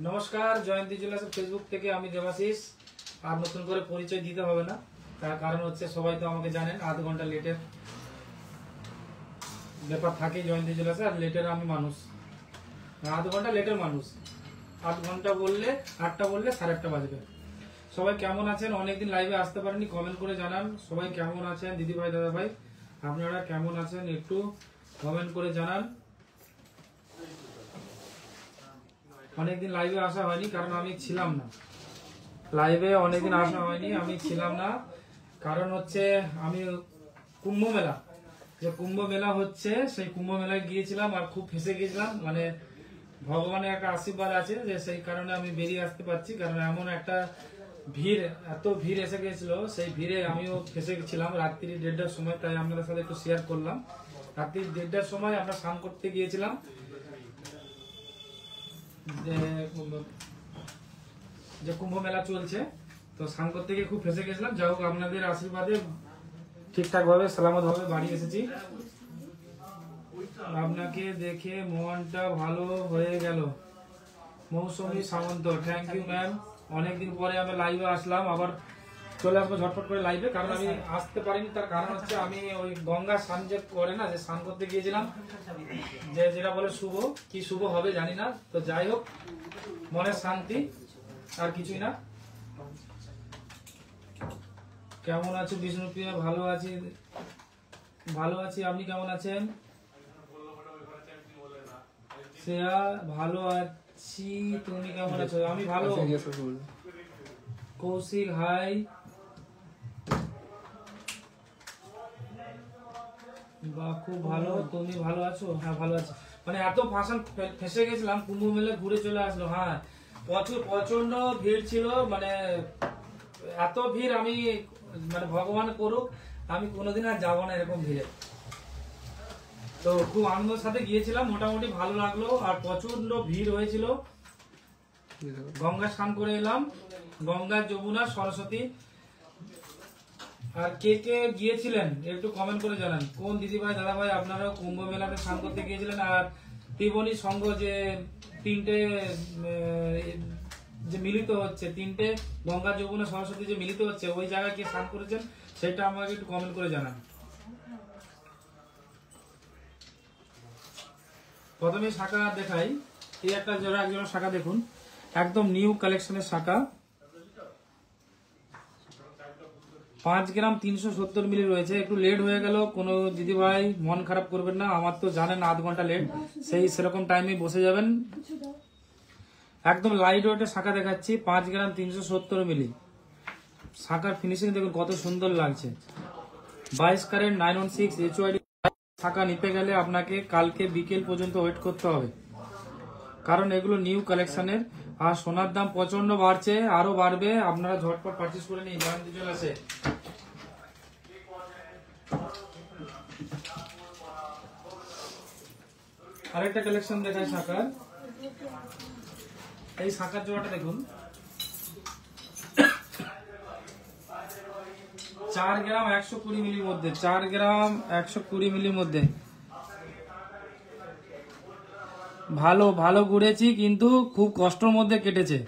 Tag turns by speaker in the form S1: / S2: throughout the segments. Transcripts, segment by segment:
S1: নমস্কার, জয়ন্তী জুয়েলার্সের ফেসবুক থেকে আমি দেবাশিস। আর নতুন করে পরিচয় দিতে হবে না, তার কারণ হচ্ছে সবাই তো আমাকে জানেন, আধ ঘন্টা লেটের ব্যাপার থাকে জয়ন্তী জুয়েলার্সে। আর লেটের আমি মানুষ, আধ ঘন্টা লেটের মানুষ। আধ ঘন্টা বললে 8টা বললে 8:30 বাজবে। সবাই কেমন আছেন? অনেকদিন লাইভে আসতে পারেনি, কমেন্ট করে জানান সবাই কেমন আছেন। দিদি ভাই, দাদা ভাই, আপনারা কেমন আছেন একটু কমেন্ট করে জানান। অনেকদিন লাইভে আসা হয়নি কারণ আমি ছিলাম না লাইভে, অনেকদিন আসা হয়নি, আমি ছিলাম না। কারণ হচ্ছে আমি কুম্ভ মেলা, যে কুম্ভ মেলা হচ্ছে সেই কুম্ভ মেলায় গিয়েছিলাম আর খুব ফেঁসে গিয়েছিলাম। মানে ভগবানের একটা আশীর্বাদ আছে যে সেই কারণে আমি বেরিয়ে আসতে পারছি। কারণ এমন একটা ভিড়, এত ভিড় এসে গেছিল, সেই ভিড়ে আমিও ফেঁসে গেছিলাম রাত্রি 1:30টার সময়। তাই আপনাদের সাথে একটু শেয়ার করলাম। রাত্রি 1:30টার সময় আমরা স্নান করতে গিয়েছিলাম, যে কুম্ভ মেলা চলছে, তো স্নান করতে গিয়ে খুব ফেঁসে গেছিলাম। যাই হোক, আপনাদের আশীর্বাদে ঠিকঠাক ভাবে সালামত ভাবে বাড়ি এসেছি। আপনাকে দেখে মনটা ভালো হয়ে গেল। মৌসুমী সামন্ত, থ্যাংক ইউ ম্যাম। অনেকদিন পরে আমি লাইভে আসলাম, আবার চলে আসবো ঝটপট করে লাইভে। কারণ আমি আসতে পারিনি, তার কারণ হচ্ছে আমি ওই গঙ্গা স্নান যে করে না, যে স্নান করতে গিয়েছিলাম, যেটা বলে শুভ, কি শুভ হবে জানি না। তো যাই হোক, মনের শান্তি, আর কিছুই না। কেমন আছো বিষ্ণুপ্রিয়া? ভালো আছি, ভালো আছি। আপনি কেমন আছেন? শ্রেয়া, ভালো আছি। তুমি কেমন আছো? আমি ভালো। কৌশিক, হাই। বা খুব ভালো। তুমি ভালো আছো? হ্যাঁ, ভালো আছি। মানে এত ভাষণ ফেসে গেছিলাম, কুম্ভ মেলে ঘুরে চলে আসলো। হ্যাঁ, প্রচন্ড ভিড় ছিল। মানে এত ভিড়, আমি মানে ভগবান করুক আমি কোনোদিন আর যাবো না এরকম ভিড়ে। তো খুব আনন্দের সাথে গিয়েছিলাম, মোটামুটি ভালো লাগলো। আর প্রচন্ড ভিড় হয়েছিল। গঙ্গা স্নান করে এলাম, গঙ্গা, যমুনা, সরস্বতী। আর কে কে গিয়েছিলেন একটু কমেন্ট করে জানান। কোন দিদি ভাই, দাদা ভাই আপনারাও কুম্ভ মেলাতে স্নান করতে গিয়েছিলেন? আর ত্রিবেণী সংঘ যে তিনটে যে মিলিত হচ্ছে, তিনটে গঙ্গা, যমুনা, সরস্বতী যে মিলিত হচ্ছে, ওই জায়গায় কি স্নান করেছেন সেটা আমাকে একটু কমেন্ট করে জানান। প্রথমে শাখা দেখাই। এই একটা জোড়া, একজোড়া শাখা দেখুন, একদম নিউ কালেকশনের শাখা। 5 গ্রাম 370 মিলি রয়েছে। একটু লেট হয়ে গেল, কোনো দিদি ভাই মন খারাপ করবেন না। আমার তো জানেন আধ ঘন্টা লেট, সেরকম টাইমে বসে যাবেন। একদম লাইট ওয়েটের শাখা দেখাচ্ছি, 5 গ্রাম 370 মিলি। শাখার ফিনিশিং দেখুন কত সুন্দর লাগছে। 22 ক্যারেট 916 HYD শাখা নিতে গেলে আপনাকে কালকে বিকেল পর্যন্ত ওয়েট করতে হবে, কারণ এগুলো নিউ কালেকশনের। আর সোনার দাম প্রচন্ড বাড়ছে, আরো বাড়বে। আপনারা ঝটপট পারচেজ করে নিন, জয়ন্তী জুয়েলার্সে। আরেকটা কালেকশন দেখায় শাখার। এই শাখার জোড়াটা দেখুন, 4 গ্রাম 120 মিলির মধ্যে, 4 গ্রাম 120 মিলির মধ্যে। ভালো ভালো ঘুরেছি, কিন্তু খুব কষ্টের মধ্যে কেটেছে।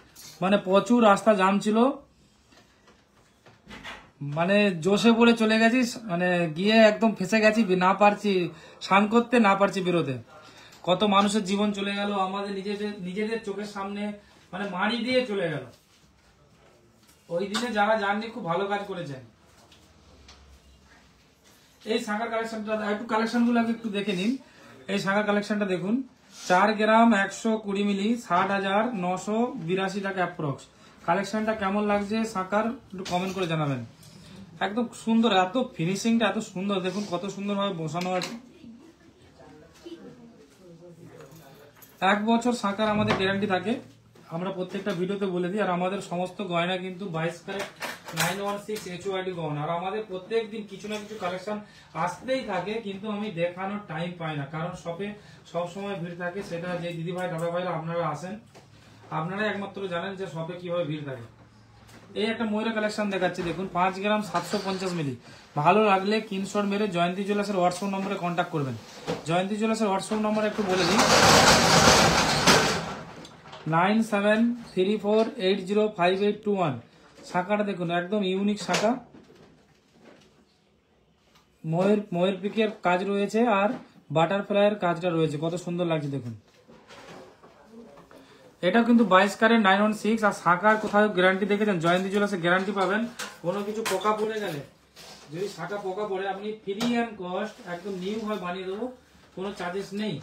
S1: মানে প্রচুর রাস্তা জাম ছিল, মানে জোশে পড়ে চলে গেছি, মানে গিয়ে একদম ফেসে গেছি, না পারছি স্নান করতে, না পারছি বেরোতে। কত মানুষের জীবন চলে গেল আমাদের নিজেদের চোখের সামনে, মানে মারি দিয়ে চলে গেল। ওই দিনে যারা যাননি খুব ভালো কাজ করেছেন। এই শাখার কালেকশনটা একটু, কালেকশন গুলো একটু দেখে নিন। এই শাখার কালেকশনটা দেখুন, 4 গ্রাম 120 মিলি, 60,982 টাকা অ্যাপ্রক্স। কালেকশনটা কেমন লাগছে শাখার একটু কমেন্ট করে জানাবেন। একদম সুন্দর, এত ফিনিশিংটা এত সুন্দর, দেখুন কত সুন্দর ভাবে বসানো আছে। 1 বছর শাখার আমাদের গ্যারান্টি থাকে, আমরা প্রত্যেকটা ভিডিওতে বলে দিই। আর আমাদের সমস্ত গয়না কিন্তু 22 ক্যারেট 916 HYD গহনা। আর আমাদের প্রত্যেক দিন কিছু না কিছু কালেকশন আসতেই থাকে, কিন্তু আমি দেখানোর টাইম পাই না, কারণ শপে সবসময় ভিড় থাকে। সেটা যে দিদি ভাই, দাদা ভাইরা আপনারা আসেন, আপনারা একমাত্র জানেন যে শপে কিভাবে ভিড় থাকে। এই একটা ময়ূরের কালেকশন দেখাচ্ছি, দেখুন 5 গ্রাম 750 মিলি। ভালো লাগলে স্ক্রিনশট মেরে জয়ন্তী জুয়েলার্সের হোয়াটসঅ্যাপ নম্বরে কন্ট্যাক্ট করবেন। জয়ন্তী জুয়েলার্সের হোয়াটসঅ্যাপ নম্বর একটু বলে দিই, 9734805821। শাখাটা দেখুন একদম ইউনিক শাখা, ময়ূর পিকের কাজ রয়েছে আর বাটারফ্লাইয়ের কাজটা রয়েছে, কত সুন্দর লাগছে দেখুন। এটা কিন্তু 22 ক্যারেট 916। আর শাখার কোথাও গ্যারান্টি দেখেছেন? জয়ন্তী জুয়েলার্সে গ্যারান্টি পাবেন। কোনো কিছু পোকা পড়ে গেলে, যদি শাখা পোকা পড়ে, আপনি ফ্রি অ্যান্ড কস্ট একদম নিউ ভাবে বানিয়ে দেবো, কোনো চার্জেস নেই।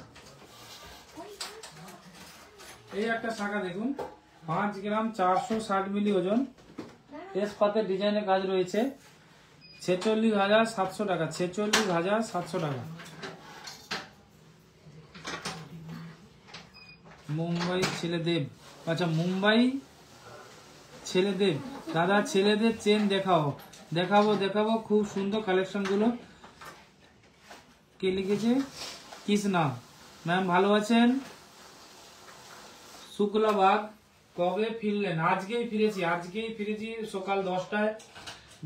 S1: এই একটা শাখা দেখুন, 5 গ্রাম 460 মিলি ওজন, তেজপাতের ডিজাইনের কাজ রয়েছে, 46,700 টাকা, 46,700 টাকা। মুম্বাই ছেলেদেব, আচ্ছা মুম্বাই ছেলেদেব, দাদা ছেলেদের চেন দেখাবো, খুব সুন্দর কালেকশন গুলো। কে লিখেছে? কৃষ্ণা ম্যাম, ভালো আছেন? শুক্লাবাগ, কবে ফিরলেন? আজকেই ফিরেছি সকাল 10টায়।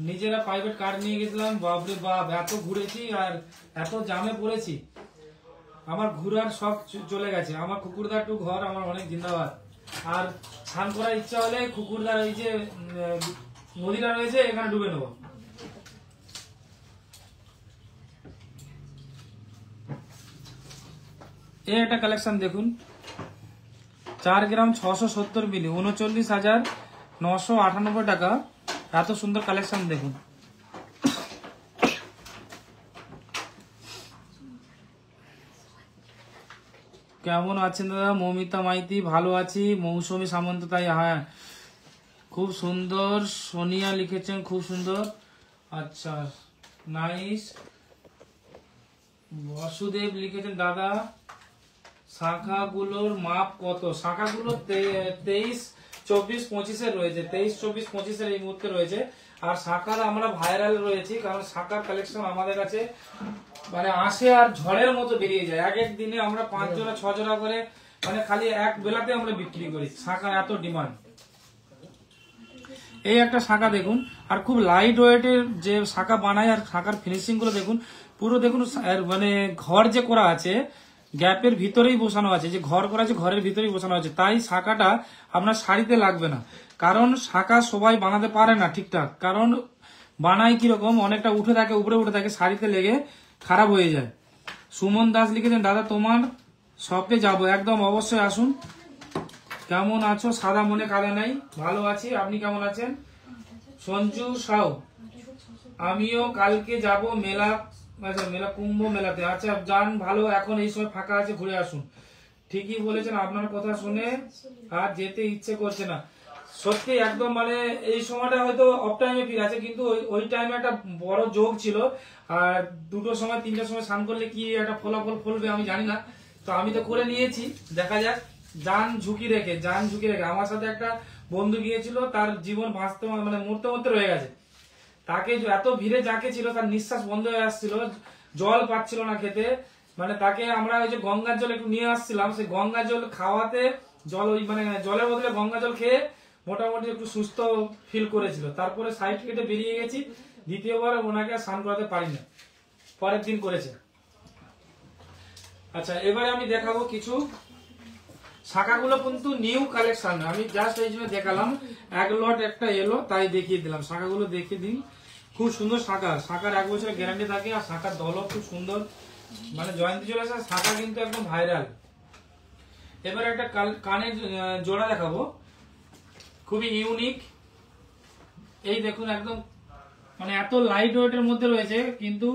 S1: নিজেরা প্রাইভেট কার নিয়ে গেছিলাম, বাপরে বাপ এত ঘুরেছি আর এত জামে পড়েছি, আমার ঘুরার সব চলে গেছে। আমার কুকুরদার টু ঘর আমার অনেক জিন্দাবাদ। আর স্নান করার ইচ্ছা হলে কুকুরদার এই যে নদীটা রয়েছে এখানে ডুবে নেবো। এই একটা কালেকশন দেখুন, 4 গ্রাম 670 মিলি, 39,998 টাকা। এত সুন্দর কালেকশন দেখুন। কেমন আছেন দাদা? মৌমিতা মাইতি, ভালো আছি। মৌসুমী সামন্ত, তাই হ্যাঁ খুব সুন্দর। সোনিয়া লিখেছেন খুব সুন্দর, আচ্ছা নাইস। বসুদেব লিখেছেন দাদা শাখাগুলোর মাপ কত? শাখাগুলো 23, 24, 25 রয়েছে, 23, 24, 25 এই মুহূর্তে রয়েছে। আর শাখার আমরা ভাইরাল রয়েছি, কারণ শাখার কালেকশন আমাদের কাছে মানে আসে আর ঝড়ের মতো বেরিয়ে যায়। এক দিনে আমরা 5 জোড়া 6 জোড়া করে, মানে খালি এক বেলাতে আমরা বিক্রি করি, শাখা এত ডিমান্ড। এই একটা শাখা দেখুন, আর খুব লাইট ওয়েটের যে শাখা বানায়, আর শাখার ফিনিশিং গুলো দেখুন, পুরো দেখুন মানে ঘর যে করা আছে গ্যাপের ভিতরেই বসানো আছে, যে ঘর করা আছে ঘরের ভিতরেই বসানো আছে, তাই শাখাটা আপনার শাড়িতে লাগবে না। কারণ শাখা সবাই বানাতে পারে না ঠিকঠাক, কারণ বানাই কিরকম অনেকটা উঠে থাকে, উপরে উঠে থাকে, শাড়িতে লেগে খারাপ হয়ে যায়। সুমন দাস লিখেছেন দাদা তোমার শপে যাব, একদম অবশ্যই আসুন। কেমন আছো? সাদা মনে কাদা নাই, ভালো আছি, আপনি কেমন আছেন? সঞ্জু সাউ, আমিও কালকে যাব মেলা, আচ্ছা মেলা কুম্ভ মেলাতে, আচ্ছা যান, ভালো, এখন এই সময় ফাঁকা আছে, ঘুরে আসুন। ঠিকই বলেছেন, আপনার কথা শুনে আর যেতে ইচ্ছে করছে না, সত্যি একদম, মানে এই সময়টা হয়তো অফ টাইমে ফিরে আছে, কিন্তু ওই টাইমে একটা বড় যোগ ছিল। আর 2টোর সময় 3টের সময় স্নান করলে কি একটা ফলাফল ফলবে আমি জানি না, তো আমি তো করে নিয়েছি, দেখা যাক। যান ঝুঁকি রেখে আমার সাথে একটা বন্ধু গিয়েছিল, তার জীবন বাঁচতে মানে মরতে মরতে রয়ে গেছে। তাকে এত ভিড়ে যাকে ছিল, তার নিঃশ্বাস বন্ধ হয়ে আসছিল, জল পাচ্ছিল না খেতে, মানে তাকে আমরা ওই যে গঙ্গার জল একটু নিয়ে আসছিলাম, সেই গঙ্গার জল খাওয়াতে, জল ওই মানে জলের বদলে গঙ্গা জল খেয়ে মোটামুটি একটু সুস্থ ফিল করেছিল। তারপরে সাইড কেটে বেরিয়ে গেছি, দ্বিতীয়বার ওনাকে স্নান করাতে পারি না, পরের দিন করেছে। আচ্ছা এবারে আমি দেখাবো কিছু শাখাগুলো, কিন্তু নিউ কালেকশন, আমি জাস্ট এই জন্য দেখালাম, এক লট একটা এলো তাই দেখিয়ে দিলাম। শাখাগুলো দেখিয়ে দিন, খুব সুন্দর শাখার 1 বছরের গ্যারান্টি থাকে, আর শাখার দলও খুব সুন্দর, মানে জয়ন্তী জুয়েলার্সের শাখা কিন্তু একদম ভাইরাল। এবার একটা কানের জোড়া দেখাবো, খুবই ইউনিক। এই দেখুন একদম মানে এত লাইট ওয়েটের মধ্যে রয়েছে, কিন্তু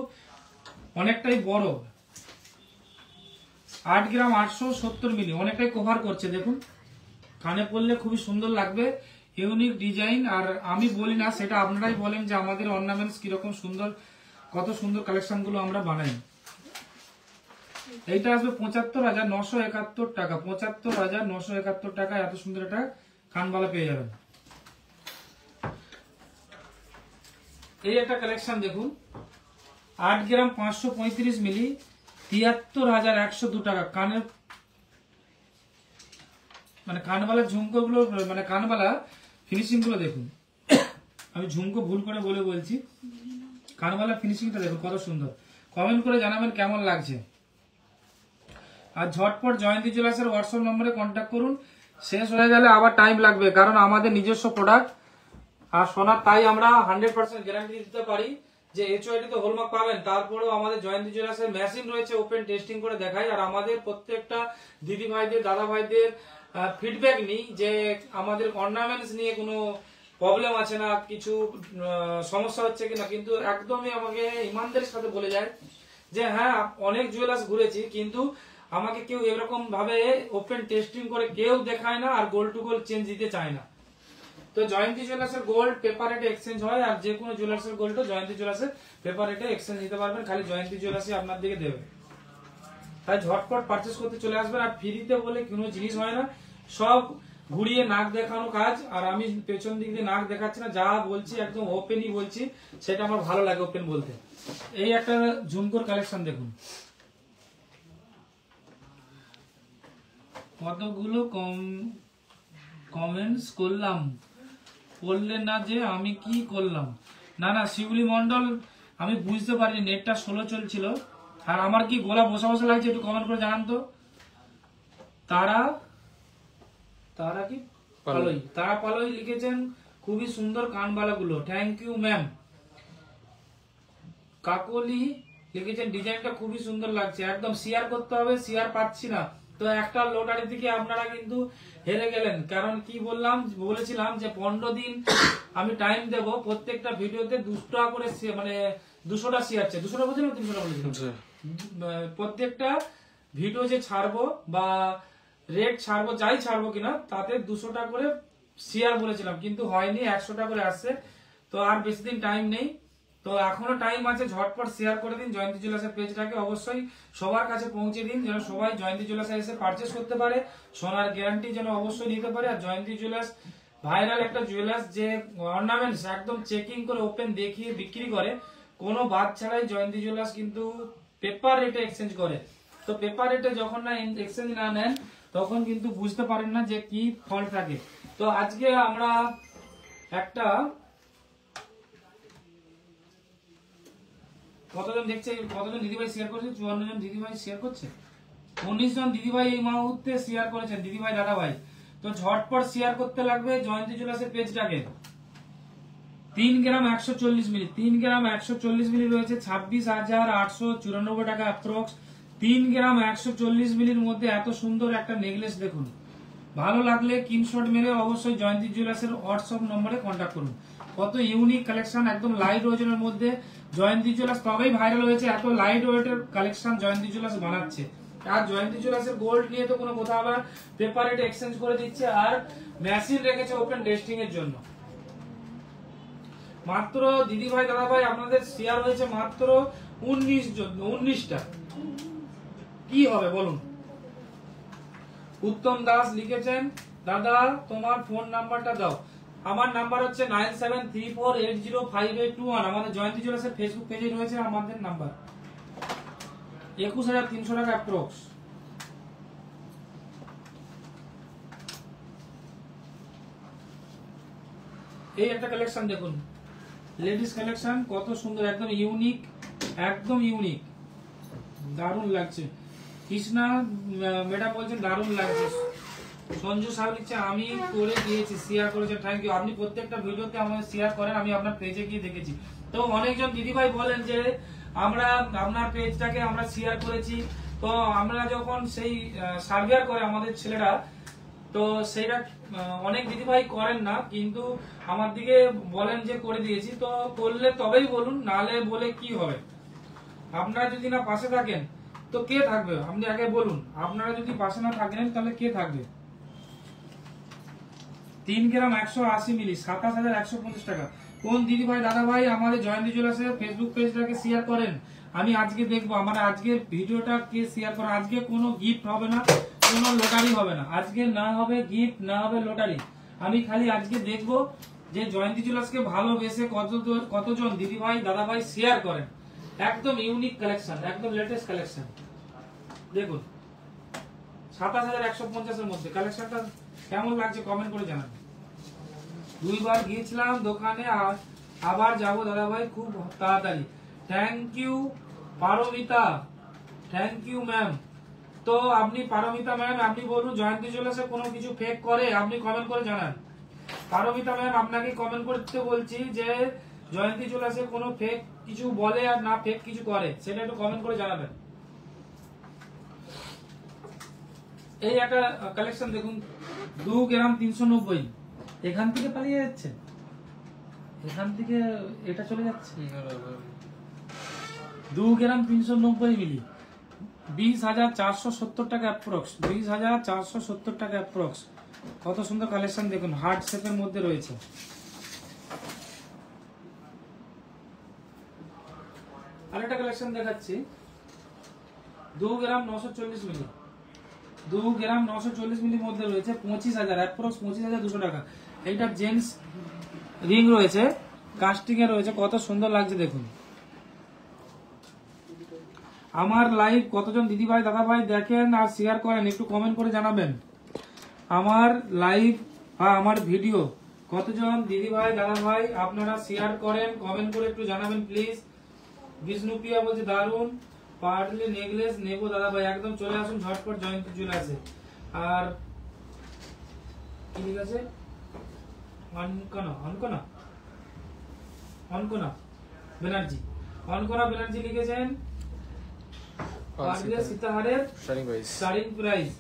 S1: অনেকটাই বড়, 8 গ্রাম 870 মিলি, অনেকটাই কভার করছে দেখুন। কানে পরলে খুবই সুন্দর লাগবে, ইউনিক ডিজাইন। আর আমি বলি না, সেটা আপনারাই বলেন যে আমাদের অর্নামেন্টস কিরকম সুন্দর, কত সুন্দর কালেকশন গুলো আমরা বানাই। এইটা আসবে 75,971 টাকা, 75,971 টাকা। এত সুন্দর একটা কানবালা পেয়ে যাবেন। এই একটা কালেকশন দেখুন, 8 গ্রাম 535 মিলি, 73,102 টাকা। কানের মানে কানবালা ঝুমকো গুলো, মানে কানবালা ফিনিশিং গুলো দেখুন, আমি ঝুমকো ভুল করে বলছি, কানবালা ফিনিশিংটা দেখুন কত সুন্দর। কমেন্ট করে জানাবেন কেমন লাগছে। আর ঝটপট জয়ন্তী জুয়েলার্সের হোয়াটসঅ্যাপ নম্বরে কন্ট্যাক্ট করুন, শেষ হয়ে গেলে আবার টাইম লাগবে, কারণ আমাদের নিজস্ব প্রোডাক্ট আর সোনার, তাই আমরা 100% গ্যারান্টি দিতে পারি যে HOID তো হলমার্ক পাবেন। তারপরেও আমাদের জয়ন্তী জুয়েলার্সের মেশিন রয়েছে, ওপেন টেস্টিং করে দেখাই। আর আমাদের প্রত্যেকটা দিদি ভাইদের দাদা ভাইদের ফিডব্যাক নিই যে আমাদের অর্নামেন্টস নিয়ে কোনো প্রবলেম আছে না, কিছু সমস্যা হচ্ছে কিনা, কিন্তু একদমই আমাকে ইমানদারির সাথে বলে যায় যে হ্যাঁ অনেক জুয়েলার্স ঘুরেছি কিন্তু আমাকে কেউ এরকম ভাবে ওপেন টেস্টিং করে কেউ দেখায় না আর গোল্ড টু গোল্ড চেঞ্জ দিতে চায় না। তো জয়ন্তী জুয়েলার্সের গোল্ড পেপার রেটে এক্সচেঞ্জ হয়, আর যে কোনো জুয়েলার্সের গোল্ড জয়ন্তী জুয়েলার্সের পেপার রেটে এক্সচেঞ্জ দিতে পারবেন, খালি জয়ন্তী জুয়েলার্সই আপনার দিকে দেবে। তাই ঝটপট পারচেস করতে চলে আসবেন। আর ফ্রিতে বলে কোনো জিনিস হয় না, সব ঘুরিয়ে নাক দেখানো কাজ। আর আমি পেছন দিক দিয়ে নাক দেখাচ্ছি না, যা বলছি একদম ওপেনই বলছি, সেটা আমার ভালো লাগে ওপেন বলতে। এই একটা ঝুমকোর কালেকশন দেখুন, কতগুলো কমেন্টস করলাম, বললেন না যে আমি কি করলাম। না না শিউলি মন্ডল, আমি বুঝতে পারিনি, নেটটা স্লো চলছিল। আর আমার কি গোলা বসা বসা লাগছে, একটু কমেন্ট করে জানান তো। তারা কি পালই লিখেছেন খুবই সুন্দর কানবালাগুলো, থ্যাংক ইউ ম্যাম। কাকলি লিখেছেন ডিজাইনটা খুবই সুন্দর লাগছে, একদম শেয়ার করতে হবে, শেয়ার পাচ্ছি না। তো একটা লটারি থেকে আপনারা কিন্তু হেরে গেলেন, কারণ কি বলেছিলাম যে 15 দিন আমি টাইম দেব, প্রত্যেকটা ভিডিওতে 200 টাকা করে, মানে 200টা শেয়ার চাই। 200টা বলছিলাম, 300টা বলছিলাম। প্রত্যেকটা ভিডিও যে ছাড়বো বা রেট ছাড়বো, যাই ছাড়বো কিনা, তাতে 200 টাকা করে শেয়ার বলেছিলাম, কিন্তু হয়নি, 100 টাকা করে আসছে। তো আর বেশি দিন টাইম নেই, তো এখনো টাইম আছে, ঝটপট শেয়ার করে দিন জয়ন্তী জুয়েলার্সের পেজটাকে, অবশ্যই সবার কাছে পৌঁছে দিন, যেন সবাই জয়ন্তী জুয়েলার্সে এসে পারচেস করতে পারে, সোনার গ্যারান্টি যেন অবশ্যই নিতে পারে। আর জয়ন্তী জুয়েলার্স ভাইরাল একটা জুয়েলার্স, যে অর্নামেন্টস একদম চেকিং করে ওপেন দেখিয়ে বিক্রি করে, কোনো বাদ ছাড়াই জয়ন্তী জুয়েলার্স কিন্তু পেপার রেটে এক্সচেঞ্জ করে। তো পেপার রেটে যখন না এক্সচেঞ্জ না নেন, তখন কিন্তু বুঝতে পারেন না যে কি ফল্ট থাকে। তো আজকে আমরা একটা, কতজন দেখছে, কতজন দিদিভাই শেয়ার করছে, 54 জন দিদিভাই শেয়ার করছে, 19 জন দিদিভাই এই মুহূর্তে শেয়ার করেছেন, দিদিভাই দাদাভাই। তো ঝটপট শেয়ার করতে লাগবে জয়ন্তী জুয়েলার্সের পেজটাকে। 3 গ্রাম 140 মিলি, 3 গ্রাম 140 মিলি রয়েছে 26,894 টাকা অ্যাপ্রক্স। 3 গ্রাম 140 মিলির মধ্যে এত সুন্দর একটা নেকলেস দেখুন, ভালো লাগলে স্ক্রিনশট মেরে অবশ্যই জয়ন্তী জুয়েলার্সের হোয়াটসঅ্যাপ নম্বরে কন্ট্যাক্ট করুন। কত ইউনিক কালেকশন, একদম লাইট ওয়েটের মধ্যে জয়ন্তী জুয়েলার্স তবেই ভাইরাল হয়েছে, এত লাইট ওয়েটের কালেকশন জয়ন্তী জুয়েলার্স বানাচ্ছে। আর জয়ন্তী জুয়েলার্সের গোল্ড নিয়ে তো কোনো কথা হবে না, পেপার রেট এক্সচেঞ্জ করে দিচ্ছে, আর মেশিন রেখেছে ওপেন টেস্টিং এর জন্য। মাত্র দিদি ভাই দাদা ভাই আপনাদের শেয়ার হয়েছে মাত্র 19টা, কি হবে বলুন। উত্তম দাস লিখেছেন দাদা তোমার ফোন নাম্বারটা দাও। আমার নাম্বার হচ্ছে 9734805821, আমাদের জয়ন্তী জুয়েলার্সের ফেসবুক পেজে রয়েছে আমাদের নাম্বার। 21,300 টাকা অ্যাপ্রক্স। এই একটা কালেকশন দেখুন, লেডিস কালেকশন, কত সুন্দর, একদম ইউনিক, একদম ইউনিক, দারুণ লাগছে। কৃষ্ণা ম্যাডাম বলছেন দারুণ লাগছে। সঞ্জু সাহেব লিখছে আমি করে দিয়েছি, শেয়ার করেছে, থ্যাংক ইউ। আপনি প্রত্যেকটা ভিডিওতে আমাদের শেয়ার করেন, আমি আপনার পেজে গিয়ে দেখেছি। তো অনেকজন দিদিভাই বলেন যে আমরা আপনার পেজটাকে আমরা শেয়ার করেছি, তো আমরা যখন সেই সার্ভে করে আমাদের ছেলেরা, তো সেইটা অনেক দিদিভাই করেন না, কিন্তু আমার দিকে বলেন যে করে দিয়েছি। তো করলে তবেই বলুন, নালে বলে কি হবে। আপনারা যদি না পাশে থাকেন তো কে থাকবে, আপনি আগে বলুন। আপনারা যদি পাশে না থাকেন তাহলে কে থাকবে। 3 গ্রাম 180 মিলি 27,150 টাকা। কোন দিদি ভাই দাদা ভাই আমাদের জয়ন্তী জুয়েলার্সের ফেসবুক পেজটাকে শেয়ার করেন, আমি আজকে দেখবো আমার আজকে ভিডিওটা কে শেয়ার করেন। আজকে কোনো গিফট হবে না, কোনো লটারি হবে না, আজকে না হবে গিফট, না হবে লটারি। আমি খালি আজকে দেখবো যে জয়ন্তী জুয়েলার্সকে ভালোবেসে কতজন দিদি ভাই দাদা ভাই শেয়ার করেন। একদম ইউনিক কালেকশন, একদম লেটেস্ট কালেকশন দেখুন, 27,150 এর মধ্যে। কালেকশনটা কেমন লাগছে কমেন্ট করে জানান। 2 বার গিয়েছিলাম দোকানে, আবার যাবো দাদা ভাই খুব তাড়াতাড়ি। Thank you Paramita, thank you ma'am. তো আপনি পারমিতা ম্যাম, আপনি বলুন জয়ন্তী জুয়েলার্সে কোনো কিছু ফেক করে, আপনি কমেন্ট করে জানান। পারমিতা ম্যাম, আপনাকে কমেন্ট করতে বলছি যে জয়ন্তী জুয়েলার্সে কোনো ফেক কিছু বলে আর না ফেক কিছু করে, সেটা একটু কমেন্ট করে জানাবেন। এই একটা কালেকশন দেখুন, 2 গ্রাম 390, এখান থেকে পালিয়ে যাচ্ছে, এখান থেকে এটা চলে যাচ্ছে। 2 গ্রাম 390 মিলি, 20,470 টাকা অ্যাপ্রক্স, 20,470 টাকা অ্যাপ্রক্স। কত সুন্দর কালেকশন দেখুন, হার্ট শেপের মধ্যে রয়েছে। আরেকটা কালেকশন দেখাচ্ছি, 2 গ্রাম 940 মিলি, 2 গ্রাম 940 মিলির মধ্যে রয়েছে 25,000 অ্যাপ্রক্স, 25,200 টাকা। এইটা জেন্টস রিং রয়েছে, কাস্টিং এ রয়েছে, কত সুন্দর লাগছে দেখুন। আমার লাইভ কতজন দিদি ভাই দাদা ভাই দেখেন আর শেয়ার করেন, একটু কমেন্ট করে জানাবেন। আমার লাইভ বা আমার ভিডিও কতজন দিদি ভাই দাদা ভাই আপনারা শেয়ার করেন, কমেন্ট করে একটু জানাবেন প্লিজ। বিষ্ণুপ্রিয়া বলছে দারুন, পার্লি নেকলেস নেবো দাদা ভাই, একদম চলে আসুন ঝটপট জয়ন্তী জুয়েলার্সে। আর কি ঠিক আছে, অনকনা ব্যানার্জি, অনকনা ব্যানার্জি লিখেছেন সীতাহারের স্টার্টিং প্রাইস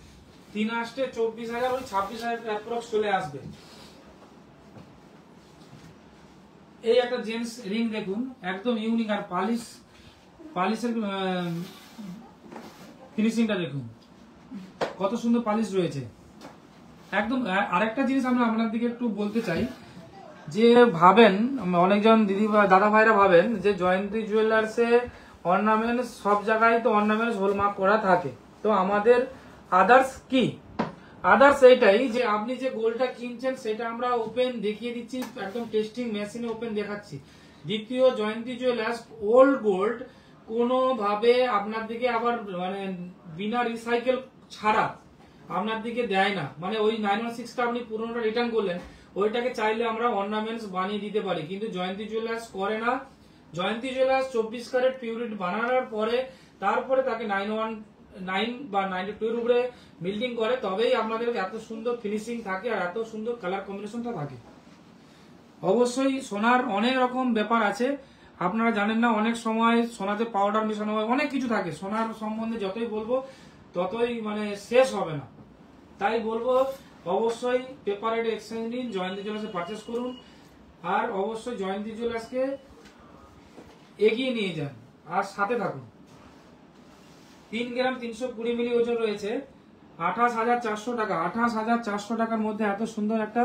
S1: 3 আসতে 24,000, ওই 26,000 অ্যাপ্রক্স চলে আসবে। এই একটা জেন্টস রিং দেখুন, একদম ইউনিক, আর পালিশের ফিনিশিংটা দেখুন, কত সুন্দর পালিশ রয়েছে একদম। আরেকটা জিনিস আমরা আপনাদেরকে একটু বলতে চাই, যে ভাবেন অনেকজন দিদি দাদা ভাইরা ভাবেন যে জয়ন্তী জুয়েলার্সে অর্নামেন্টস সব জায়গায় তো অর্নামেন্টস হলমার্ক করা থাকে, তো আমাদের আদার্স কি, আদার্স এইটাই যে আপনি যে গোল্ডটা কিনছেন সেটা আমরা ওপেন দেখিয়ে দিচ্ছি, একদম টেস্টিং মেশিনে ওপেন দেখাচ্ছি। দ্বিতীয়, জয়ন্তী জুয়েলার্স ওল্ড গোল্ড কোনোভাবে আপনার দিকে আবার মানে বিনা রিসাইকেল ছাড়া আপনার দিকে দেয় না, মানে ওই 916টা আপনি পুরোনোটা রিটার্ন করলেন, ওইটাকে চাইলে আমরা অর্নামেন্টস বানিয়ে দিতে পারি, কিন্তু জয়ন্তী জুয়েলার্স করে না। জয়ন্তী জুয়েলার্স 24 ক্যারেট পিউরিটি বানানোর পরে তারপরে তাকে 919 বা 92 এর উপরে বিল্ডিং করে, তবেই আপনাদের এত সুন্দর ফিনিশিং থাকে আর এত সুন্দর কালার কম্বিনেশনটা থাকে। অবশ্যই সোনার অনেক রকম ব্যাপার আছে, আপনারা জানেন না, অনেক সময় সোনাতে পাউডার মেশানো হয়, অনেক কিছু থাকে। সোনার সম্বন্ধে যতই বলবো ততই মানে শেষ হবে না, তাই বলবো অবশ্যই পেপারেড এক্সচেঞ্জ নিন, জয়ন্তী জুয়েলার্সে পারচেস করুন, আর অবশ্যই জয়ন্তী জুয়েলার্সকে এগিয়ে নিয়ে যান আর সাথে থাকুন। 3 গ্রাম 320 মিলি ওজন রয়েছে, 28,400 টাকা। 28,400 টাকার মধ্যে এত সুন্দর একটা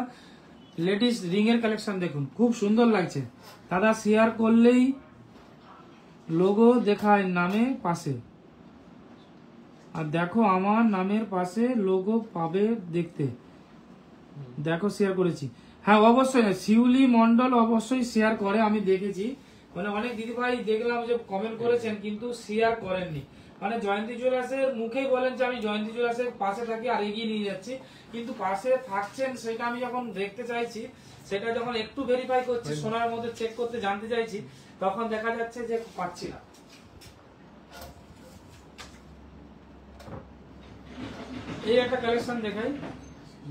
S1: লেডিস রিং এর কালেকশন দেখুন, খুব সুন্দর লাগছে। দাদা শেয়ার করলেই লোগো দেখায় নামে পাশে, আর দেখো আমার নামের পাশে লোগো পাবে দেখতে, দেখো শেয়ার করেছি। হ্যাঁ অবশ্যই, শিউলি মন্ডল অবশ্যই শেয়ার করে, আমি দেখেছি, মানে অনেক দিদি ভাই দেখলাম যে কমেন্ট করেছেন কিন্তু শেয়ার করেননি। মানে জয়ন্তী জুয়েলার্সের মুখেই বলেন যে আমি জয়ন্তী জুয়েলার্সের পাশে থাকি আর এগিয়ে নিয়ে যাচ্ছি, কিন্তু পাশে থাকছেন সেটা আমি যখন দেখতে চাইছি, সেটা যখন একটু ভেরিফাই করছি, সোনার মধ্যে চেক করতে জানতে চাইছি, তখন দেখা যাচ্ছে যে পাচ্ছি না। এই একটা কালেকশন দেখাই,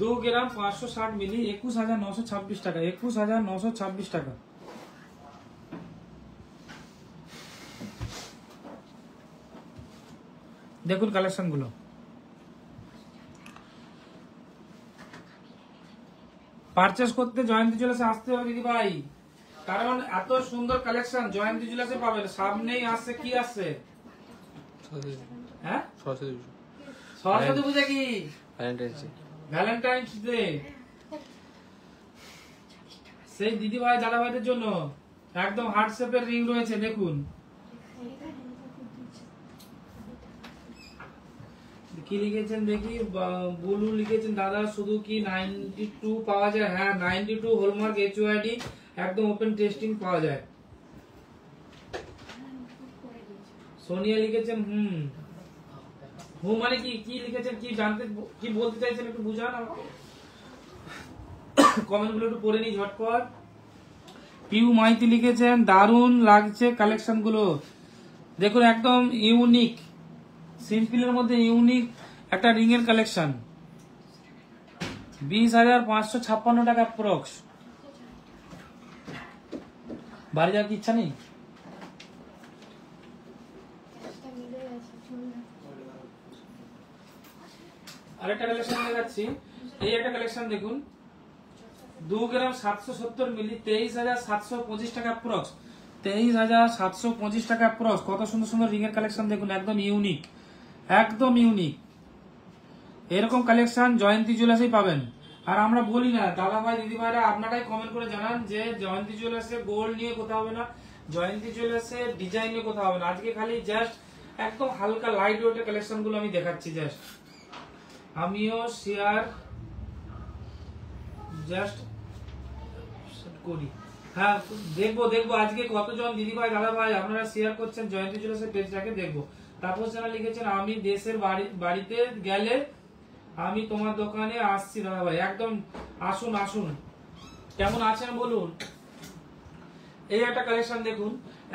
S1: 2 গ্রাম 560 মিলি, 21,926 টাকা, 21,926 টাকা। দেখুন কালেকশন গুলো, পারচেস করতে জয়ন্তী জুয়েলার্সে আসতে হবে দিদি ভাই, কারণ এত সুন্দর কালেকশন জয়ন্তী জুয়েলার্সে পাবেন। সামনেই আসছে, কি আসছে, হ্যাঁ সরস্বতী পূজা, কি ভ্যালেন্টাইন্স ডে, সেই দিদি ভাই দাদা ভাইদের জন্য একদম হার্ট শেপের রিং রয়েছে দেখুন। কি লিখেছেন দেখি, বুলু লিখেছেন দাদা শুধু কি 92 পাওয়া যায়? হ্যাঁ 92 হলমার্ক HOID একদম ওপেন টেস্টিং পাওয়া যায়। সোনিয়া লিখেছেন মানে কি লিখেছেন, কি জানতে কি বলতে চাইছেন একটু বুঝান আমাকে, কমেন্ট গুলো একটু পড়ে নি ঝটপট। পিউ মাইতি লিখেছেন দারুণ লাগছে কালেকশন গুলো, দেখুন একদম ইউনিক সিম্পলের মধ্যে ইউনিক একটা রিং এর কালেকশন, 20,556 টাকা প্রক্স। বাড়ি যাওয়ার কি ইচ্ছা নেই? আরেকটা কালেকশন নিয়ে যাচ্ছি। এই একটা কালেকশন দেখুন, 2 গ্রাম 770 মিলি, 23,725 টাকা প্রক্স। 23,725 টাকা প্রক্স। কত সুন্দর সুন্দর রিং এর কালেকশন দেখুন, একদম ইউনিক, একদম ইউনিক। এরকম কালেকশন জয়ন্তী জুয়েলার্সেই পাবেন। আর আমরা বলি না দাদা ভাই দিদি ভাইরা, আপনারাই কমেন্ট করে জানান যে জয়ন্তী জুয়েলার্সে গোল্ড নিয়ে কোথাও হবে না, জয়ন্তী জুয়েলার্সে ডিজাইন নিয়ে কোথাও হবে না। আজকে খালি জাস্ট একদম হালকা লাইট ওয়েটের কালেকশন গুলো আমি দেখাচ্ছি। জাস্ট আমিও শেয়ার জাস্ট করি। হ্যাঁ দেখবো আজকে কতজন দিদি ভাই দাদা ভাই আপনারা শেয়ার করছেন জয়ন্তী জুয়েলার্সের পেজটাকে দেখবো। তারপর যারা লিখেছেন আমি দেশের বাড়িতে গেলে আমি তোমার দোকানে আসছি দাদা ভাই, একদম আসুন আসুন। কেমন আছেন বলুন। এই একটা কালেকশন দেখুন,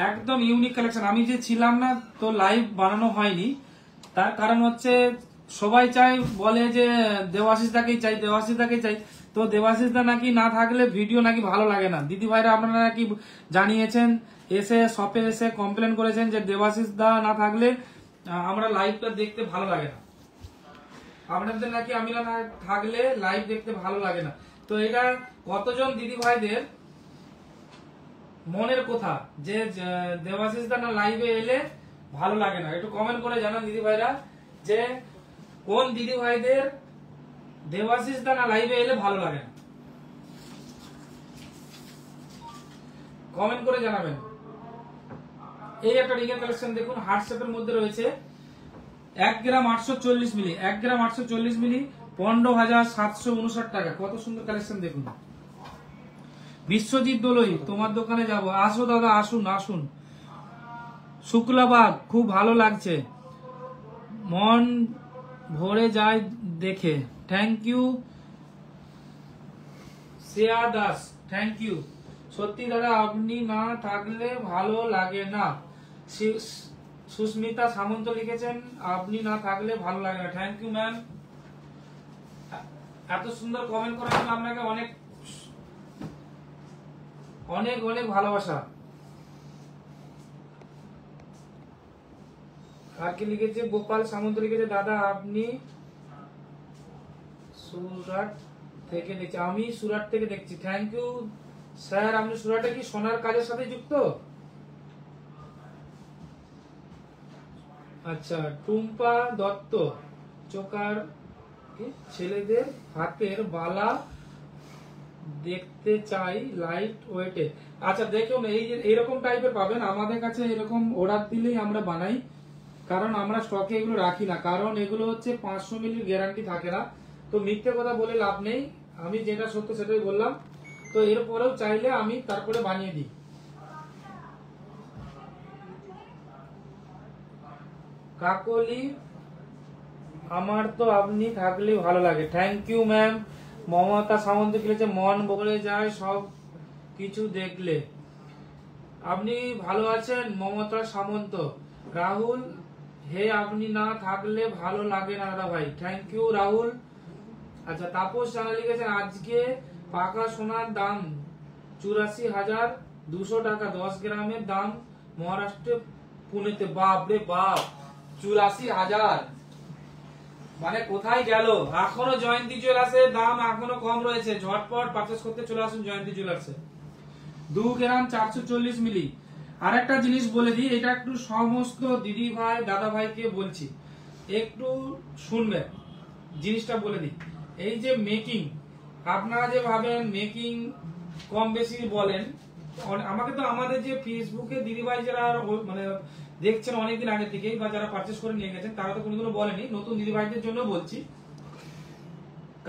S1: একদম ইউনিক কালেকশন। আমি যে ছিলাম না তো লাইভ বানানো হয়নি, তার কারণ হচ্ছে সবাই চাই, বলে যে দেবাশিস দাকেই চাই, দেবাশিস দাকেই চাই। তো দেবাশিস দা নাকি না থাকলে ভিডিও নাকি ভালো লাগে না। দিদি ভাইরা আপনারা নাকি জানিয়েছেন, এসে শপে এসে কমপ্লেন করেছেন যে দেবাশিস দা না থাকলে আমরা লাইভটা দেখতে ভালো লাগে না। আপনাদের নাকি আমি না থাকলে লাইভ দেখতে ভালো লাগে না। তো এটা কতজন দিদি ভাইদের মনের কথা যে দেবাশিস দা না লাইভে এলে ভালো লাগে না, একটু কমেন্ট করে জানান দিদি ভাইরা যে কোন দিদি ভাইদের দেবাশিস দা না লাইভে এলে ভালো লাগে না, কমেন্ট করে জানাবেন। এই একটা রিং এর কালেকশন দেখুন, হার্ট শেপের মধ্যে রয়েছে, 1 গ্রাম 840 মিলি, 1 গ্রাম 840 মিলি, 15,759 টাকা। কত সুন্দর কালেকশন দেখুন। বিশ্বজিৎ দোলই, তোমার দোকানে যাব। আসো দাদা, আসুন আসুন। শুক্লাবাগ, খুব ভালো লাগছে, মন ভরে যায় দেখে। Thank you Shreya Das, thank you. সত্যি দাদা আপনি না থাকলে ভালো লাগে না। সুস্মিতা সামন্ত লিখেছেন আপনি না থাকলে ভালো লাগে না। থ্যাংক ইউ ম্যাম, এত সুন্দর কমেন্ট করার জন্য আপনাকে অনেক অনেক অনেক ভালোবাসা। আর কি লিখেছে, গোপাল সামন্ত লিখেছে দাদা আপনি সুরাট থেকে দেখছি। আমি সুরাট থেকে দেখছি। Thank you sir. আপনি সুরাটে কি সোনার কাজের সাথে যুক্ত? আচ্ছা। টুম্পা দত্ত, চোকার ছেলেদের হাতের বালা দেখতে চাই লাইট ওয়েটে। আচ্ছা দেখুন, এই যে এরকম টাইপের পাবেন আমাদের কাছে। এরকম অর্ডার দিলেই আমরা বানাই, কারণ আমরা স্টকে এগুলো রাখি না, কারণ এগুলো হচ্ছে 500 মিলির গ্যারান্টি থাকে না। তো মিথ্যে কথা বলে লাভ নেই, আমি যেটা সত্য সেটাই বললাম। তো এরপরেও চাইলে আমি তারপরে বানিয়ে দিই। কাকলি, আমার তো আপনি থাকলে ভালো লাগে। Thank you ma'am. Mamata Samanta লিখেছে মন ভরে যায় সব কিছু দেখলে। আপনি ভালো আছেন মমতা সামন্ত। রাহুল, হে আপনি না থাকলে ভালো লাগে না দাদা ভাই। Thank you Rahul. আচ্ছা। তাপস জানা লিখেছেন আজকে পাকা সোনার দাম 84,200 টাকা, 10 গ্রামের দাম মহারাষ্ট্রে পুনেতে। বাপ রে বাপ, 84,000, মানে কোথায় গেল? এখনো জয়ন্তী জুয়েলার্সের দাম এখনো কম রয়েছে, ঝটপট পারচেজ করতে চলে আসুন জয়ন্তী জুয়েলার্সে। 2 গ্রাম 440 মিলি। আর একটা জিনিস বলে দিই, এটা একটু সমস্ত দিদি ভাই দাদা ভাইকে বলছি, একটু শুনবেন। জিনিসটা বলে দিই, এই যে মেকিং, আপনারা যে ভাবেন মেকিং কম বেশি বলেন, আমাকে তো আমাদের যে ফেসবুকে দিদি ভাই যারা মানে দেখছেন অনেকদিন আগে থেকেই, বা যারা পারচেস করে নিয়ে গেছেন, তারা তো কোনোদিনও বলেনি। নতুন দিদি ভাইদের জন্য বলছি,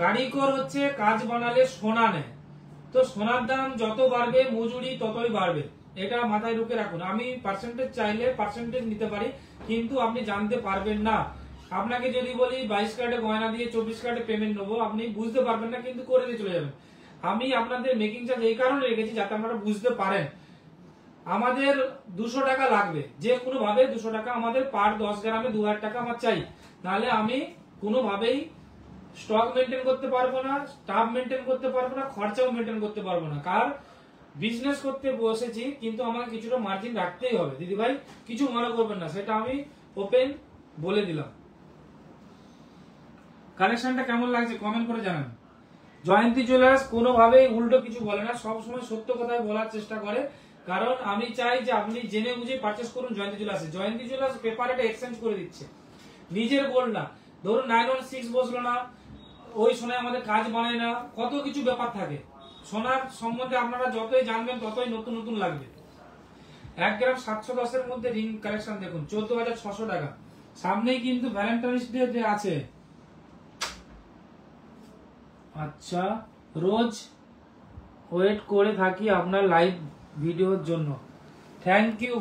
S1: কারিগর হচ্ছে কাজ বানালে সোনা নেয়। তো সোনার দাম যত বাড়বে মজুরি ততই বাড়বে, এটা মাথায় ঢুকে রাখুন। আমি পার্সেন্টেজ চাইলে পার্সেন্টেজ নিতে পারি, কিন্তু আপনি জানতে পারবেন না। আপনাকে যদি বলি 22 ক্যারেটে গয়না দিয়ে 24 ক্যারেটে পেমেন্ট নেবো, আপনি বুঝতে পারবেন না, কিন্তু করে দিয়ে চলে যাবেন। আমি আপনাদের মেকিং চার্জ এই কারণে রেখেছি যাতে আপনারা বুঝতে পারেন। আমাদের 200 টাকা লাগবে, যে কোনো ভাবে 200 টাকা আমাদের পার 10 গ্রামে 2000 টাকা আমার চাই, নাহলে আমি কোনোভাবেই স্টক মেনটেন করতে পারবো না, স্টাফ মেনটেন করতে পারবো না, খরচাও মেনটেন করতে পারবো না। কারণ বিজনেস করতে বসেছি, কিন্তু আমাকে কিছুটা মার্জিন রাখতেই হবে। দিদি ভাই কিছু মনে করবেন না, সেটা আমি ওপেন বলে দিলাম। কালেকশনটা কেমন লাগছে কমেন্ট করে জানান। জয়ন্তী জুয়েলার্স কোনোভাবেই উল্টো কিছু বলে না, সবসময় সত্য কথাই বলার চেষ্টা করে। কারণ আমি চাই যে আপনি জেনে বুঝে পারচেস করুন জয়ন্তী জুয়েলার্সে। জয়ন্তী জুয়েলার্স পেপারটা এক্সচেঞ্জ করে দিচ্ছে, নিজের গোল্ড না। ধরুন 916 বসলো না, ওই সোনায় আমাদের কাজ বানায় না, কত কিছু ব্যাপার থাকে। সোনার সম্বন্ধে আপনারা যতই জানবেন ততই নতুন নতুন লাগবে। 1 গ্রাম 710 এর মধ্যে রিং কালেকশন দেখুন 14,600 টাকা। সামনেই কিন্তু ভ্যালেন্টাইন্স ডে আছে। আচ্ছা, রোজ ওয়েট করে থাকি আপনার লাইভ ভিডিওর জন্য। Thank you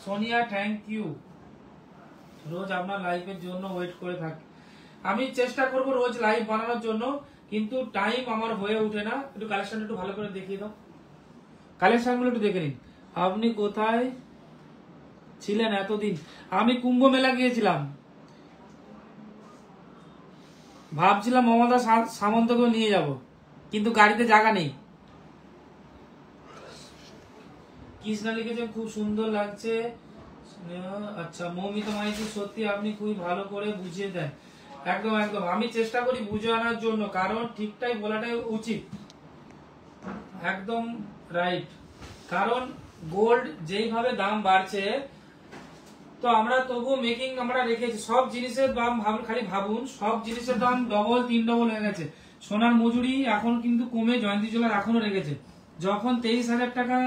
S1: Sonia, thank you. রোজ আপনার লাইভের জন্য ওয়েট করে থাকি। আমি চেষ্টা করব রোজ লাইভ বানানোর জন্য, কিন্তু টাইম আমার হয়ে ওঠে না। একটু কালেকশন একটু ভালো করে দেখিয়ে দাও, কালেকশনগুলো একটু দেখে নিন। আপনি কোথায় ছিলেন এতদিন? আমি কুম্ভ মেলা গিয়েছিলাম, ভাবছিলাম মমতা সামন্তকেও নিয়ে যাব, কিন্তু গাড়িতে জায়গা নেই। কৃষ্ণা লিখেছেন খুব সুন্দর লাগছে। আচ্ছা, মৌমিতা মাইতি সত্যি আপনি খুবই ভালো করে বুঝিয়ে দেন। একদম একদম, আমি চেষ্টা করি বুঝে আনার জন্য, কারণ ঠিকটাই বলাটাই উচিত। একদম রাইট, কারণ গোল্ড যেইভাবে দাম বাড়ছে, তো আমরা তবু মেকিং আমরা রেখেছি। সব জিনিসের দাম খালি ভাবুন, সব জিনিসের দাম ডবল 3 ডবল হয়ে গেছে। সোনার মজুরি এখন কিন্তু কমে জয়ন্তী জুয়েলার্স এখনো রেখেছে। যখন 23,000 টাকা,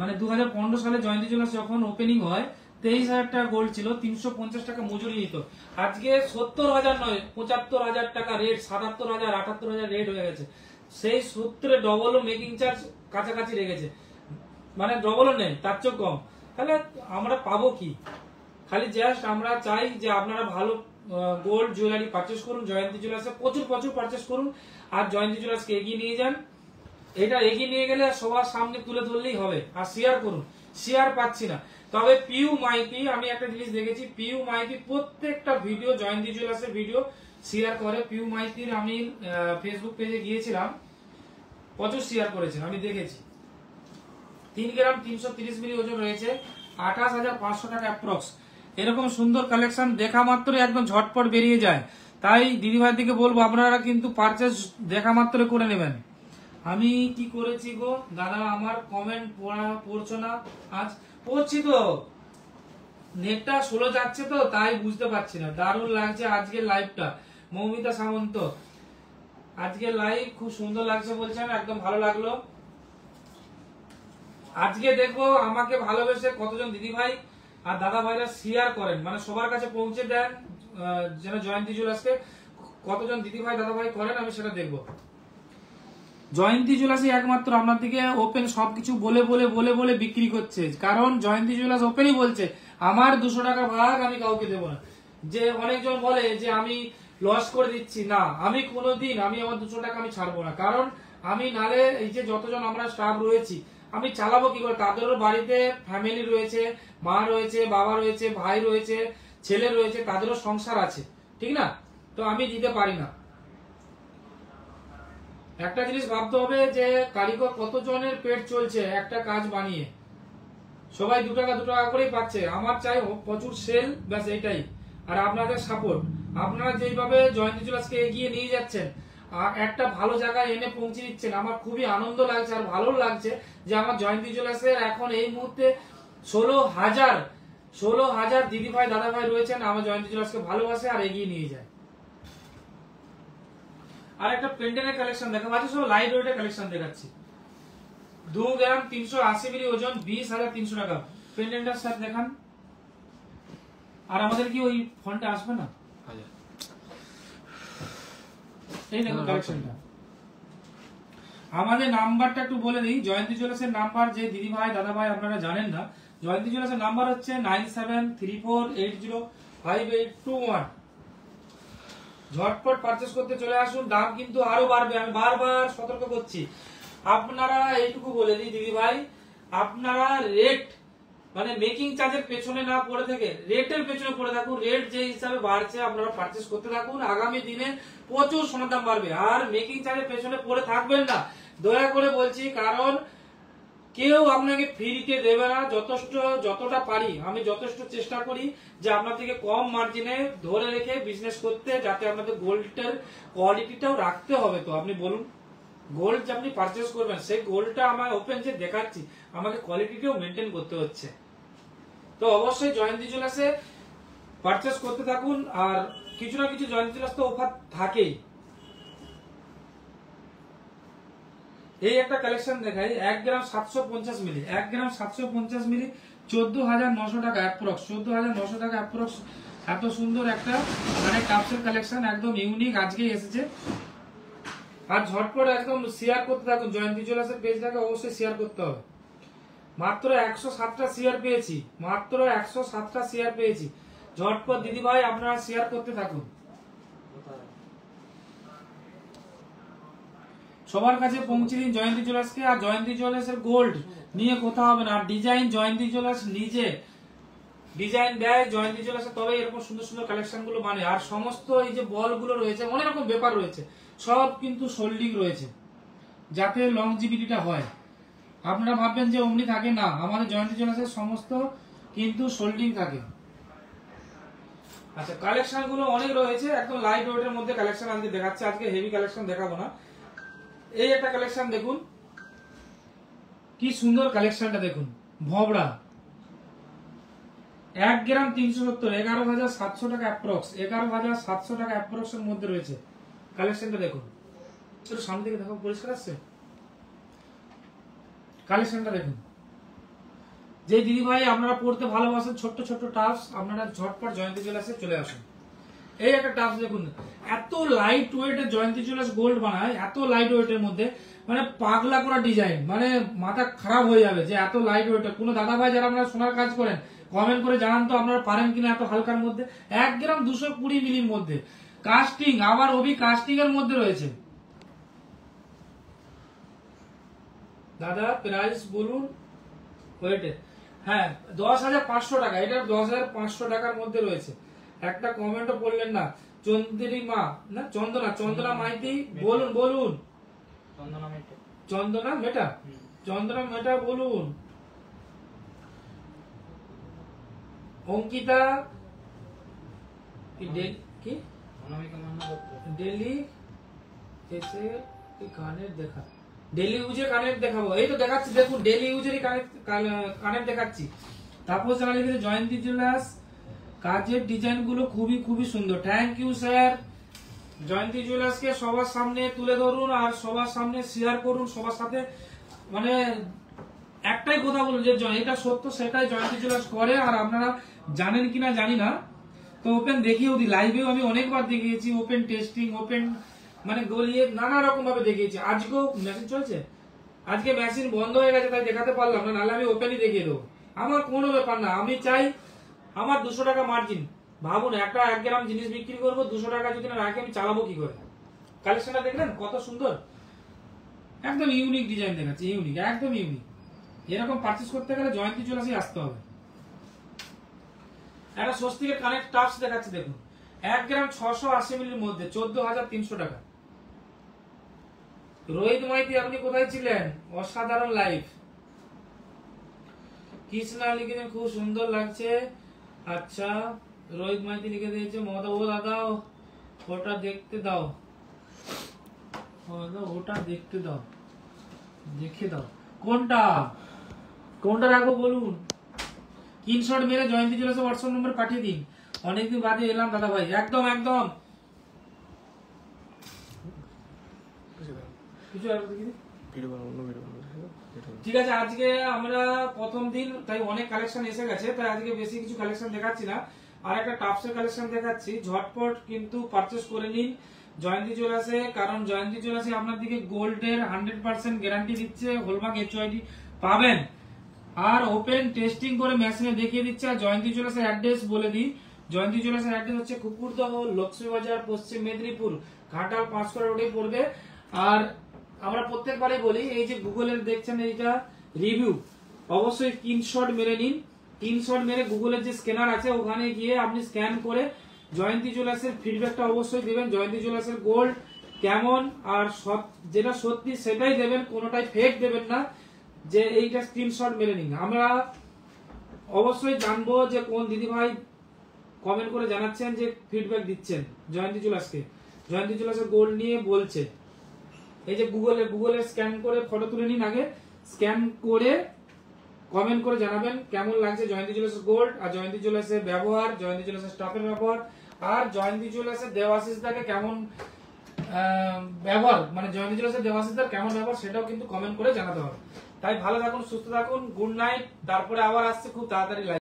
S1: মানে 2015 সালে জয়ন্তী জুয়েলার্স যখন ওপেনিং হয়, 23,000 টাকা গোল্ড ছিল, 350 টাকা মজুরি নিত। আজকে 70,000 নয় 75,000 টাকা রেট, 77,000 78,000 রেট হয়ে গেছে। সেই সূত্রে ডবলও মেকিং চার্জ কাছাকাছি রেখেছে, মানে ডবলও নেই, তার চেয়ে কম। তাহলে আমরা পাবো কি? খালি জাস্ট আমরা চাই যে আপনারা ভালো গোল্ড জুয়েলারি পারচেস করুন জয়ন্তী জুয়েলার্সে, প্রচুর প্রচুর পারচেস করুন, আর জয়ন্তী জুয়েলার্সকে এগিয়ে নিয়ে যান। এটা এগিয়ে নিয়ে গেলে সবার সামনে তুলে ধরলেই হবে। আর শেয়ার করুন, শেয়ার পাচ্ছি না। তবে পিউ মাইতি, আমি একটা জিনিস দেখেছি, পিউ মাইতি প্রত্যেকটা ভিডিও জয়ন্তী জুয়েলার্সের ভিডিও শেয়ার করে। পিউ মাইতির আমি ফেসবুক পেজে গিয়েছিলাম, প্রচুর শেয়ার করেছেন, আমি দেখেছি। 3 গ্রাম 330 মিলি ওজন রয়েছে, 28,500 টাকা অ্যাপ্রক্স। এরকম সুন্দর কালেকশন দেখা মাত্রই একদম ঝটপট বেরিয়ে যায়। তাই দিদিভাই দিকে বলবো আপনারা কিন্তু পারচেজ দেখা মাত্র করে নেবেন। আমি কি করেছি গো দাদা, আমার কমেন্ট পড়ছো না? আজ পড়ছি তো, নেটটা স্লো যাচ্ছে তো, তাই বুঝতে পারছি না। দারুণ লাগছে আজকের লাইভটা। মৌমিতা সামন্ত, আজকের লাইভ খুব সুন্দর লাগছে বলছেন, একদম ভালো লাগলো। আজকে দেখবো আমাকে ভালোবেসে কতজন দিদি ভাই আর দাদা ভাইরা শেয়ার করেন, মানে সবার কাছে পৌঁছে দেন যেন জয়ন্তী জুয়েলার্সকে কতজন দিদি ভাই দাদা ভাই করেন, আমি সেটা দেখবো। জয়ন্তী জুয়েলার্সই একমাত্র আপনার দিকে ওপেন সবকিছু বলে বলে বলে বলে বিক্রি করছে। কারণ জয়ন্তী জুয়েলার্স ওপেনই বলছে আমার 200 টাকা ভাগ আমি কাউকে দেবো না। যে অনেকজন বলে যে আমি লস করে দিচ্ছি, না, আমি কোনোদিন আমি আমার 200 টাকা আমি ছাড়বো না। কারণ আমি নালে এই যে যতজন আমরা স্টাফ রয়েছি, আমি চালাবো কি করে? তাদেরও বাড়িতে ফ্যামিলি রয়েছে, মা রয়েছে, বাবা রয়েছে, ভাই রয়েছে, ছেলে রয়েছে, তাদেরও সংসার আছে, ঠিক না? তো আমি দিতে পারি না। একটা জিনিস ভাবতে হবে যে কারিগর কতজনের পেট চলছে একটা কাজ বানিয়ে, সবাই 2 টাকা 2 টাকা করেই পাচ্ছে। আমার চাই প্রচুর সেল, ব্যাস এইটাই। আর আপনাদের সাপোর্ট, আপনারা যেইভাবে জয়ন্তী জুয়েলার্সকে এগিয়ে নিয়ে যাচ্ছেন আর একটা ভালো জায়গায় এনে পৌঁছে দিচ্ছেন, আমার খুবই আনন্দ লাগছে আর ভালো লাগছে যে আমার জয়ন্তী জুয়েলার্সের এখন এই মুহূর্তে 16,000 দিদি ভাই দাদা ভাই রয়েছেন, আমার জয়ন্তী জুয়েলার্সকে ভালোবাসে আর এগিয়ে নিয়ে যায়। আর একটা পেন্ডেন্টের কালেকশন দেখাবো, আছে সব লাইট ওয়েটের কালেকশন দেখাচ্ছি। 2 গ্রাম 380 মিলি ওজন, 20,300 টাকা। পেন্ডেন্টের সাথে দেখান। আর আমাদের কি ওই ফন্টে আসবে না? এই দেখো কালেকশনটা। আমাদের নাম্বারটা একটু বলে দিই, জয়ন্তী জুয়েলার্সের নাম্বার যে দিদি ভাই দাদা ভাই আপনারা জানেন না, জয়ন্তী জুয়েলার্সের নাম্বার হচ্ছে 9734805821। ঝটপট পারচেস করতে চলে আসুন, দাম কিন্তু আরো বাড়বে, আমি বারবার সতর্ক করছি। আপনারা এইটুকু বলে দিই দিদি ভাই, আপনারা রেট মানে মেকিং চার্জের পেছনে না পড়ে থেকে রেটের পেছনে পড়ে থাকুন। রেট যে হিসাবে বাড়ছে আপনারা পারচেস করতে থাকুন, আগামী দিনে প্রচুর সোনার দাম বাড়বে। আর মেকিং চার্জের পেছনে পড়ে থাকবেন না, দয়া করে বলছি, কারণ কেউ আপনাকে ফ্রিতে দেবে না। যতটা পারি আমি যথেষ্ট চেষ্টা করি যে আপনার থেকে কম মার্জিনে ধরে রেখে বিজনেস করতে, যাতে আপনাদের গোল্ডের কোয়ালিটিটাও রাখতে হবে। তো আপনি বলুন, গোল্ড যে আপনি পারচেস করবেন সেই গোল্ডটা আমার ওপেন যে দেখাচ্ছি আমাকে কোয়ালিটিটাও মেনটেন করতে হচ্ছে। তো অবশ্যই জয়ন্তী জুয়েলার্সে পারচেস করতে থাকুন। আর কিছু না কিছু জয়ন্তী জুয়েলার্স তো অফার থাকেই। এই একটা কালেকশন দেখাই, 1 গ্রাম 750 মিলি, 1 গ্রাম 750 মিলি 14,900 টাকা অ্যাপ্রক্স, 14,900 টাকা অ্যাপ্রক্স। এত সুন্দর একটা মানে কাপসের কালেকশন, একদম ইউনিক, আজকেই এসেছে। আর ঝটপট একদম শেয়ার করতে থাকুন, জয়ন্তী জুয়েলার্সের পেজটাকে অবশ্যই শেয়ার করতে হবে। মাত্র 107টা শেয়ার পেয়েছি, মাত্র 107টা শেয়ার পেয়েছি। ঝটপট দিদি ভাই আপনারা শেয়ার করতে থাকুন। সবার কাছে পৌঁছে দিন জয়ন্তী জুয়েলার্সকে। আর জয়ন্তী জুয়েলার্সের গোল্ড নিয়ে কোথাও হবে না। আর ডিজাইন জয়ন্তী জুয়েলার্স নিজে ডিজাইন দেয় জয়ন্তী জুয়েলার্সে, তবে এরকম সুন্দর সুন্দর কালেকশন গুলো মানে। আর সমস্ত এই যে বল গুলো রয়েছে, অনেক রকম ব্যাপার রয়েছে, সব কিন্তু সোল্ডিং রয়েছে যাতে লংজিভিটিটা হয়। আপনারা ভাববেন যে অমনি থাকে না, আমাদের জয়ন্তী জুয়েলার্সের সমস্ত কিন্তু সোল্ডিং থাকে। আচ্ছা, কালেকশন গুলো অনেক রয়েছে, একদম লাইট ওয়েটের মধ্যে কালেকশন আজকে দেখাচ্ছে। আজকে হেভি কালেকশন দেখাবো না। এই একটা কালেকশন দেখুন, কি সুন্দর কালেকশনটা দেখুন। ভবড়া 1 গ্রাম 370, 11,700 টাকা অ্যাপ্রক্স, 11,700 টাকা অ্যাপ্রক্স এর মধ্যে রয়েছে। কালেকশনটা দেখুন, একটু সামনে থেকে দেখো, পরিষ্কার আসছে। কালেকশনটা দেখুন। যে দিদি ভাই আপনারা পড়তে ভালোবাসেন ছোট্ট ছোট্ট টাপস, আপনারা ঝটপট জয়ন্তী জুয়েলার্সে চলে আসুন। এই একটা টাপস দেখুন, এত লাইট ওয়েটের জয়ন্তী জুয়েলার্স গোল্ড বানায়, এত লাইট ওয়েটের মধ্যে মানে পাগলা করা ডিজাইন, মানে মাথা খারাপ হয়ে যাবে যে এত লাইট ওয়েটের। কোনো দাদা ভাই যারা আপনারা সোনার কাজ করেন কমেন্ট করে জানান তো আপনারা পারেন কিনা এত হালকার মধ্যে। 1 গ্রাম 220 মিলির মধ্যে কাস্টিং, আবার ওবি কাস্টিং এর মধ্যে রয়েছে। দাদা প্রাইস বলুন ওয়েটে। হ্যাঁ, 10,500 টাকা, এটা 10,500 টাকার মধ্যে রয়েছে। একটা কমেন্টও পড়লেন না। চন্দ্রিমা না চন্দনা মাইতি, বলুন বলুন। চন্দনা মেটা বলুন। অঙ্কিতা কি ডেলি এসে কানের দেখা, ডেলি ইউজের কানের দেখাবো। এই তো দেখাচ্ছি দেখুন, ডেলি ইউজেরই কানের দেখাচ্ছি। তারপর জানা লিখেছে জয়ন্তী জুয়েলার্স কাজের ডিজাইন গুলো খুবই খুবই সুন্দর। Thank you sir. Jayanti jewellers কে সবার সামনে তুলে ধরুন আর সবার সামনে শেয়ার করুন সবার সাথে। মানে একটাই কথা বলুন যে এটা সত্য, সেটাই জয়ন্তী জুয়েলার্স করে। আর আপনারা জানেন কিনা জানি না, তো ওপেন দেখিয়েও দিই, লাইভেও আমি অনেকবার দেখিয়েছি। ওপেন টেস্টিং, ওপেন মানে গলিয়ে নানা রকম ভাবে দেখিয়েছি। আজকেও মেশিন চলছে, আজকে মেশিন বন্ধ হয়ে গেছে তাই দেখাতে পারলাম না, নাহলে আমি ওপেনই দেখিয়ে দেবো। আমার কোনো ব্যাপার না, আমি চাই আমার 200 টাকা মার্জিন। ভাবুন, একটা 1 গ্রাম জিনিস বিক্রি করবো 200 টাকা যদি না রাখি আমি চালাবো কি করে? কালেকশনটা দেখলেন কত সুন্দর, একদম ইউনিক ডিজাইন দেখাচ্ছে, ইউনিক, একদম ইউনিক। এরকম পারচেস করতে গেলে জয়ন্তী জুয়েলার্সে আসতে হবে। একটা স্বস্তিকের কানের টাপস দেখাচ্ছে দেখুন, 1 গ্রাম 680 মিলির মধ্যে 14,300 টাকা। রোহিত মাইতি আপনি কোথায় ছিলেন? অসাধারণ লাইফ। কৃষ্ণা লিখেছেন খুব সুন্দর লাগছে। আচ্ছা, রোহিত মাইতি লিখে দিয়েছে মমতা, ও দাদা ওটা দেখতে দাও, ওটা দেখতে দাও, দেখে দাও। কোনটা রাখবো বলুন? স্ক্রিনশট মেরে জয়ন্তী জুয়েলার্স হোয়াটসঅ্যাপ নম্বর পাঠিয়ে দিন। অনেকদিন বাদে এলাম দাদা ভাই, একদম একদম। ঠিক আছে, আজকে আমরা প্রথম দিন তাই অনেক কালেকশন এসে গেছে, তাই আজকে বেশি কিছু কালেকশন দেখাচ্ছি না। আর একটা টাপসের কালেকশন দেখাচ্ছি, ঝটপট কিন্তু পারচেস করে নিন জয়ন্তী জুয়েলার্সে। কারণ জয়ন্তী জুয়েলার্সে আপনার দিকে গোল্ডের 100% গ্যারান্টি দিচ্ছে, হলমার্ক HYD পাবেন। আর ওপেন টেস্টিং করে মেশিনে দেখিয়ে দিচ্ছে। আর জয়ন্তী জুয়েলার্সের অ্যাড্রেস বলে দিই, জয়ন্তী জুয়েলার্সের অ্যাড্রেস হচ্ছে কুকুরদহ, লক্ষ্মীবাজার, পশ্চিম মেদিনীপুর, ঘাটাল 5 রোডে পড়বে। আর আমরা প্রত্যেকবারই বলি, এই যে গুগলের দেখছেন এইটা রিভিউ, অবশ্যই স্ক্রিনশট মেরে নিন। স্ক্রিনশট মেরে গুগলের যে স্ক্যানার আছে ওখানে গিয়ে আপনি স্ক্যান করে জয়ন্তী জুয়েলার্সের ফিডব্যাকটা অবশ্যই দেবেন। জয়ন্তী জুয়েলার্সের গোল্ড কেমন আর যেটা সত্যি সেটাই দেবেন, কোনোটাই ফেক দেবেন না। যে এইটা স্ক্রিনশট মেরে নিন। আমরা অবশ্যই জানবো যে কোন দিদিভাই কমেন্ট করে জানাচ্ছেন যে ফিডব্যাক দিচ্ছেন জয়ন্তী জুয়েলার্সকে, জয়ন্তী জুয়েলার্সের গোল্ড নিয়ে বলছে। এই যে গুগলে স্ক্যান করে ফটো তুলে নিন, আগে স্ক্যান করে কমেন্ট করে জানাবেন কেমন লাগছে জয়ন্তী জুয়েলার্সের গোল্ড আর জয়ন্তী জুয়েলার্সের ব্যবহার, জয়ন্তী জুয়েলার্সের স্টাফের ব্যবহার, আর জয়ন্তী জুয়েলার্সের দেওয়াশিসদাকে কেমন ব্যবহার, মানে জয়ন্তী জুয়েলার্সের দেওয়াশিসদার কেমন ব্যবহার সেটাও কিন্তু কমেন্ট করে জানাতে হবে। তাই ভালো থাকুন, সুস্থ থাকুন, গুড নাইট। তারপরে আবার আসছে খুব তাড়াতাড়ি লাইভ।